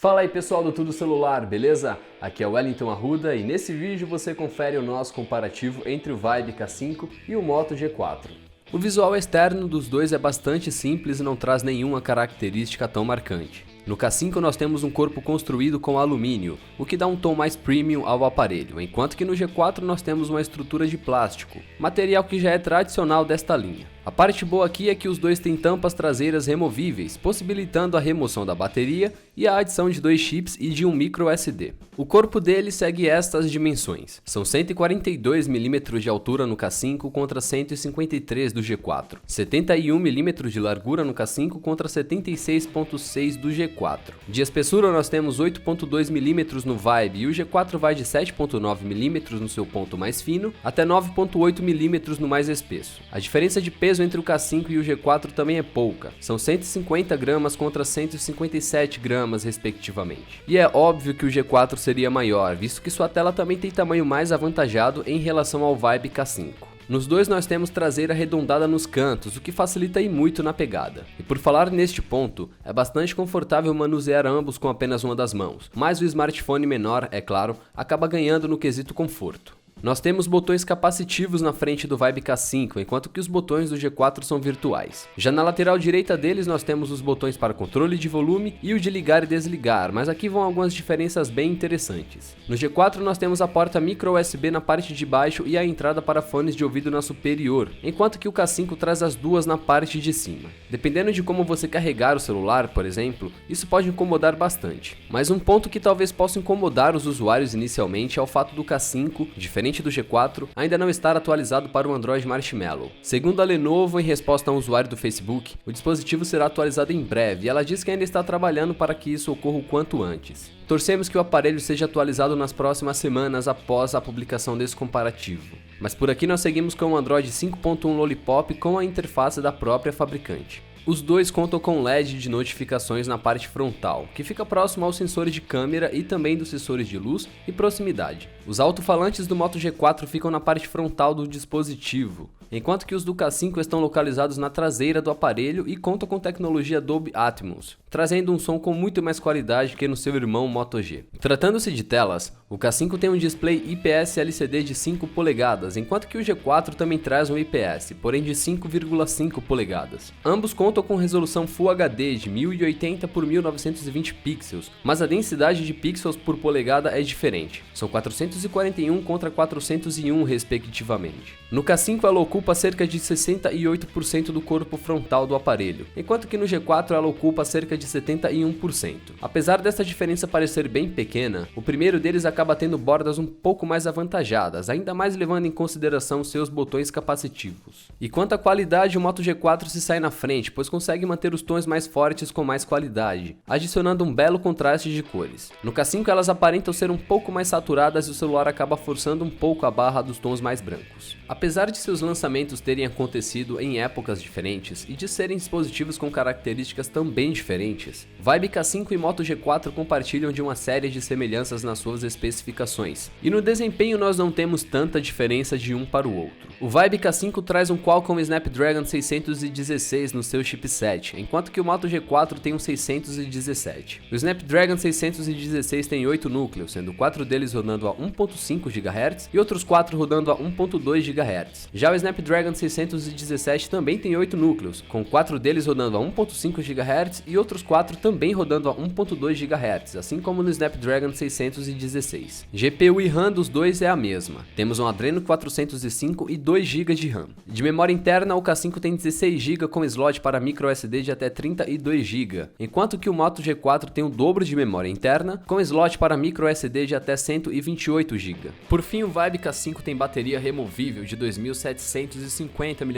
Fala aí pessoal do Tudo Celular, beleza? Aqui é o Wellington Arruda e nesse vídeo você confere o nosso comparativo entre o Vibe K5 e o Moto G4. O visual externo dos dois é bastante simples e não traz nenhuma característica tão marcante. No K5 nós temos um corpo construído com alumínio, o que dá um tom mais premium ao aparelho, enquanto que no G4 nós temos uma estrutura de plástico, material que já é tradicional desta linha. A parte boa aqui é que os dois têm tampas traseiras removíveis, possibilitando a remoção da bateria e a adição de dois chips e de um micro SD. O corpo dele segue estas dimensões, são 142 mm de altura no K5 contra 153 do G4, 71 mm de largura no K5 contra 76.6 do G4. De espessura nós temos 8.2 mm no Vibe e o G4 vai de 7.9 mm no seu ponto mais fino até 9.8 mm no mais espesso. A diferença de peso entre o K5 e o G4 também é pouca, são 150 gramas contra 157 gramas respectivamente. E é óbvio que o G4 seria maior, visto que sua tela também tem tamanho mais avantajado em relação ao Vibe K5. Nos dois nós temos traseira arredondada nos cantos, o que facilita e muito na pegada. E por falar neste ponto, é bastante confortável manusear ambos com apenas uma das mãos, mas o smartphone menor, é claro, acaba ganhando no quesito conforto. Nós temos botões capacitivos na frente do Vibe K5, enquanto que os botões do G4 são virtuais. Já na lateral direita deles nós temos os botões para controle de volume e o de ligar e desligar, mas aqui vão algumas diferenças bem interessantes. No G4 nós temos a porta micro USB na parte de baixo e a entrada para fones de ouvido na superior, enquanto que o K5 traz as duas na parte de cima. Dependendo de como você carregar o celular, por exemplo, isso pode incomodar bastante. Mas um ponto que talvez possa incomodar os usuários inicialmente é o fato do K5, diferente do G4, ainda não estar atualizado para o Android Marshmallow. Segundo a Lenovo, em resposta a um usuário do Facebook, o dispositivo será atualizado em breve e ela diz que ainda está trabalhando para que isso ocorra o quanto antes. Torcemos que o aparelho seja atualizado nas próximas semanas após a publicação desse comparativo. Mas por aqui nós seguimos com o Android 5.1 Lollipop com a interface da própria fabricante. Os dois contam com LED de notificações na parte frontal, que fica próximo aos sensores de câmera e também dos sensores de luz e proximidade. Os alto-falantes do Moto G4 ficam na parte frontal do dispositivo, enquanto que os do K5 estão localizados na traseira do aparelho e contam com tecnologia Dolby Atmos, trazendo um som com muito mais qualidade que no seu irmão Moto G. Tratando-se de telas, o K5 tem um display IPS LCD de 5 polegadas, enquanto que o G4 também traz um IPS, porém de 5,5 polegadas. Ambos contam com resolução Full HD de 1080 por 1920 pixels, mas a densidade de pixels por polegada é diferente, são 441 contra 401 respectivamente. No K5 ela ocupa cerca de 68% do corpo frontal do aparelho, enquanto que no G4 ela ocupa cerca de 71%. Apesar dessa diferença parecer bem pequena, o primeiro deles acaba tendo bordas um pouco mais avantajadas, ainda mais levando em consideração seus botões capacitivos. E quanto à qualidade, o Moto G4 se sai na frente, pois consegue manter os tons mais fortes com mais qualidade, adicionando um belo contraste de cores. No K5 elas aparentam ser um pouco mais saturadas e o celular acaba forçando um pouco a barra dos tons mais brancos. Apesar de seus lançamentos terem acontecido em épocas diferentes e de serem dispositivos com características também diferentes, Vibe K5 e Moto G4 compartilham de uma série de semelhanças nas suas especificações, e no desempenho nós não temos tanta diferença de um para o outro. O Vibe K5 traz um Qualcomm Snapdragon 616 no seu chipset, enquanto que o Moto G4 tem um 617. O Snapdragon 616 tem 8 núcleos, sendo 4 deles rodando a 1.5 GHz e outros 4 rodando a 1.2 GHz. Já o Snapdragon 617 também tem 8 núcleos, com 4 deles rodando a 1.5 GHz e outros 4 também rodando a 1.2 GHz, assim como no Snapdragon 616. GPU e RAM dos dois é a mesma. Temos um Adreno 405 e 2 GB de RAM. De memória interna, o K5 tem 16 GB com slot para microSD de até 32 GB, enquanto que o Moto G4 tem o dobro de memória interna, com slot para microSD de até 128 GB. Por fim, o Vibe K5 tem bateria removível de 2750 mAh,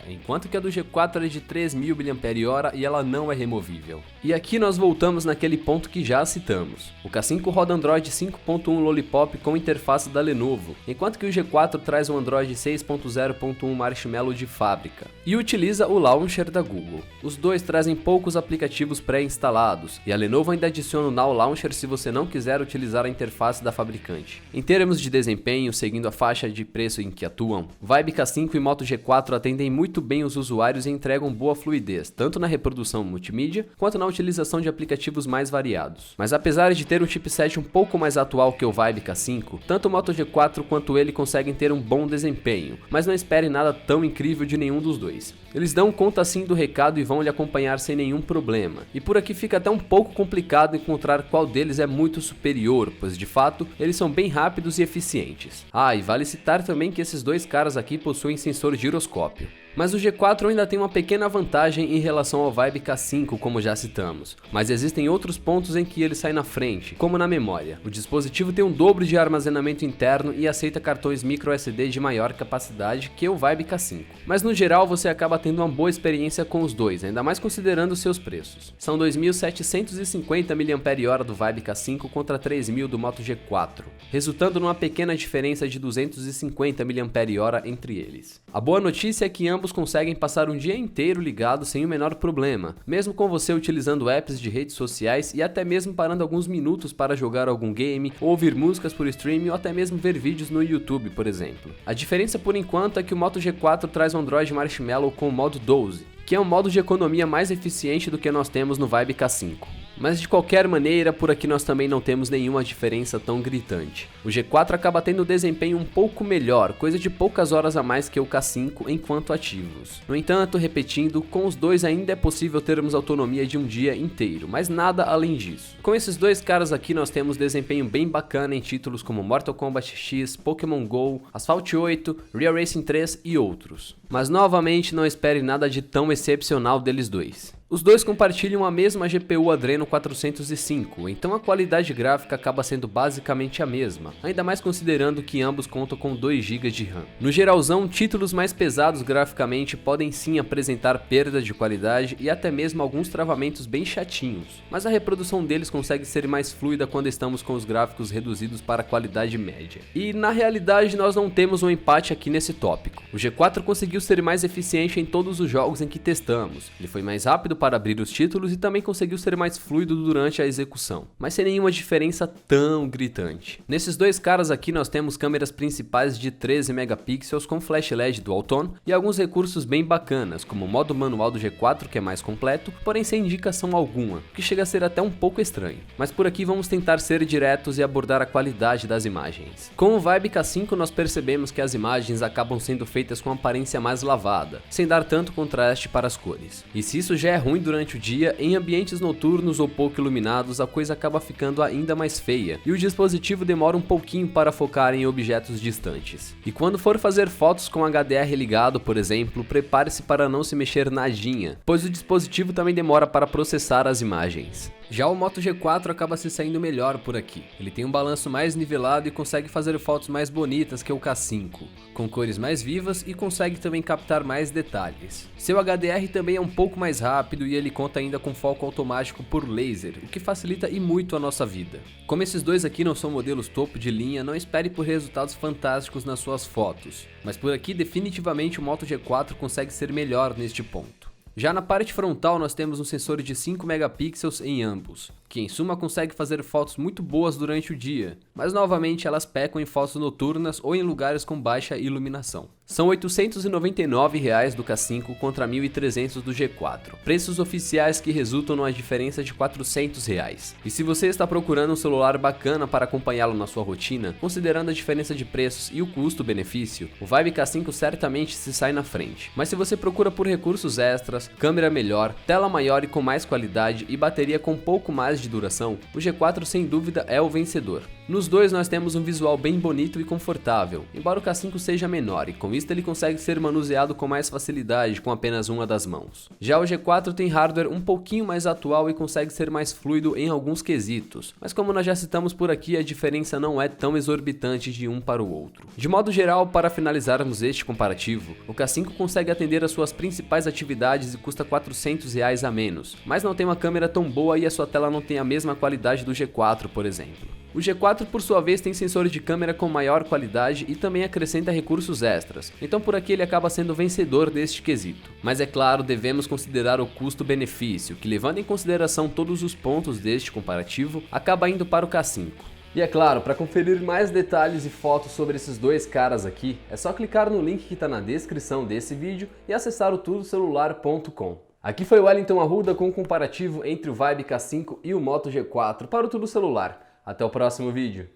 enquanto que a do G4 é de 3000 mAh e ela não é removível. E aqui nós voltamos naquele ponto que já citamos. O K5 roda Android 5.1 Lollipop com interface da Lenovo, enquanto que o G4 traz um Android 6.0.1 Marshmallow de fábrica e utiliza o Launcher da Google. Os dois trazem poucos aplicativos pré-instalados, e a Lenovo ainda adiciona o Now Launcher se você não quiser utilizar a interface da fabricante. Em termos de desempenho, seguindo a faixa de preço em que atuam, Vibe K5 e Moto G4 atendem muito bem os usuários e entregam boa fluidez, tanto na reprodução multimídia, quanto na utilização de aplicativos mais variados. Mas apesar de ter um chipset um pouco mais atual que o Vibe K5, tanto o Moto G4 quanto ele conseguem ter um bom desempenho, mas não espere nada tão incrível de nenhum dos dois. Eles dão conta sim do recado e vão lhe acompanhar sem nenhum problema, e por aqui fica até um pouco complicado encontrar qual deles é muito superior, pois de fato eles são bem rápidos e eficientes. Ah, e vale citar também que esses dois caras aqui possuem sensor giroscópio. Mas o G4 ainda tem uma pequena vantagem em relação ao Vibe K5, como já citamos, mas existem outros pontos em que ele sai na frente, como na memória. O dispositivo tem um dobro de armazenamento interno e aceita cartões microSD de maior capacidade que o Vibe K5, mas no geral você acaba tendo uma boa experiência com os dois, ainda mais considerando seus preços. São 2.750 mAh do Vibe K5 contra 3.000 do Moto G4, resultando numa pequena diferença de 250 mAh entre eles. A boa notícia é que ambos conseguem passar um dia inteiro ligados sem o menor problema, mesmo com você utilizando apps de redes sociais e até mesmo parando alguns minutos para jogar algum game, ou ouvir músicas por streaming ou até mesmo ver vídeos no YouTube, por exemplo. A diferença por enquanto é que o Moto G4 traz um Android Marshmallow com o modo 12, que é um modo de economia mais eficiente do que nós temos no Vibe K5. Mas de qualquer maneira, por aqui nós também não temos nenhuma diferença tão gritante. O G4 acaba tendo desempenho um pouco melhor, coisa de poucas horas a mais que o K5 enquanto ativos. No entanto, repetindo, com os dois ainda é possível termos autonomia de um dia inteiro, mas nada além disso. Com esses dois caras aqui nós temos desempenho bem bacana em títulos como Mortal Kombat X, Pokémon GO, Asphalt 8, Real Racing 3 e outros. Mas novamente não espere nada de tão excepcional deles dois. Os dois compartilham a mesma GPU Adreno 405, então a qualidade gráfica acaba sendo basicamente a mesma, ainda mais considerando que ambos contam com 2 GB de RAM. No geralzão, títulos mais pesados graficamente podem sim apresentar perda de qualidade e até mesmo alguns travamentos bem chatinhos, mas a reprodução deles consegue ser mais fluida quando estamos com os gráficos reduzidos para a qualidade média. E na realidade nós não temos um empate aqui nesse tópico. O G4 conseguiu ser mais eficiente em todos os jogos em que testamos, ele foi mais rápido para abrir os títulos e também conseguiu ser mais fluido durante a execução, mas sem nenhuma diferença tão gritante. Nesses dois caras aqui nós temos câmeras principais de 13 megapixels com flash LED dual tone e alguns recursos bem bacanas, como o modo manual do G4 que é mais completo, porém sem indicação alguma, o que chega a ser até um pouco estranho. Mas por aqui vamos tentar ser diretos e abordar a qualidade das imagens. Com o Vibe K5 nós percebemos que as imagens acabam sendo feitas com aparência mais lavada, sem dar tanto contraste para as cores. E se isso já é ruim durante o dia, em ambientes noturnos ou pouco iluminados a coisa acaba ficando ainda mais feia e o dispositivo demora um pouquinho para focar em objetos distantes. E quando for fazer fotos com HDR ligado, por exemplo, prepare-se para não se mexer nadinha, pois o dispositivo também demora para processar as imagens. Já o Moto G4 acaba se saindo melhor por aqui. Ele tem um balanço mais nivelado e consegue fazer fotos mais bonitas que o K5, com cores mais vivas e consegue também captar mais detalhes. Seu HDR também é um pouco mais rápido e ele conta ainda com foco automático por laser, o que facilita e muito a nossa vida. Como esses dois aqui não são modelos topo de linha, não espere por resultados fantásticos nas suas fotos, mas por aqui definitivamente o Moto G4 consegue ser melhor neste ponto. Já na parte frontal nós temos um sensor de 5 megapixels em ambos, que em suma consegue fazer fotos muito boas durante o dia, mas novamente elas pecam em fotos noturnas ou em lugares com baixa iluminação. São R$ 899 do K5 contra R$ 1.300 do G4, preços oficiais que resultam numa diferença de R$ 400. E se você está procurando um celular bacana para acompanhá-lo na sua rotina, considerando a diferença de preços e o custo-benefício, o Vibe K5 certamente se sai na frente. Mas se você procura por recursos extras, câmera melhor, tela maior e com mais qualidade e bateria com um pouco mais de duração, o G4 sem dúvida é o vencedor. Nos dois nós temos um visual bem bonito e confortável, embora o K5 seja menor e com isso ele consegue ser manuseado com mais facilidade com apenas uma das mãos. Já o G4 tem hardware um pouquinho mais atual e consegue ser mais fluido em alguns quesitos, mas como nós já citamos por aqui, a diferença não é tão exorbitante de um para o outro. De modo geral, para finalizarmos este comparativo, o K5 consegue atender às suas principais atividades e custa R$ 400 a menos, mas não tem uma câmera tão boa e a sua tela não tem a mesma qualidade do G4, por exemplo. O G4 por sua vez tem sensores de câmera com maior qualidade e também acrescenta recursos extras, então por aqui ele acaba sendo vencedor deste quesito. Mas é claro, devemos considerar o custo-benefício, que levando em consideração todos os pontos deste comparativo, acaba indo para o K5. E é claro, para conferir mais detalhes e fotos sobre esses dois caras aqui, é só clicar no link que está na descrição desse vídeo e acessar o tudocelular.com. Aqui foi o Wellington Arruda com o comparativo entre o Vibe K5 e o Moto G4 para o Tudo Celular. Até o próximo vídeo.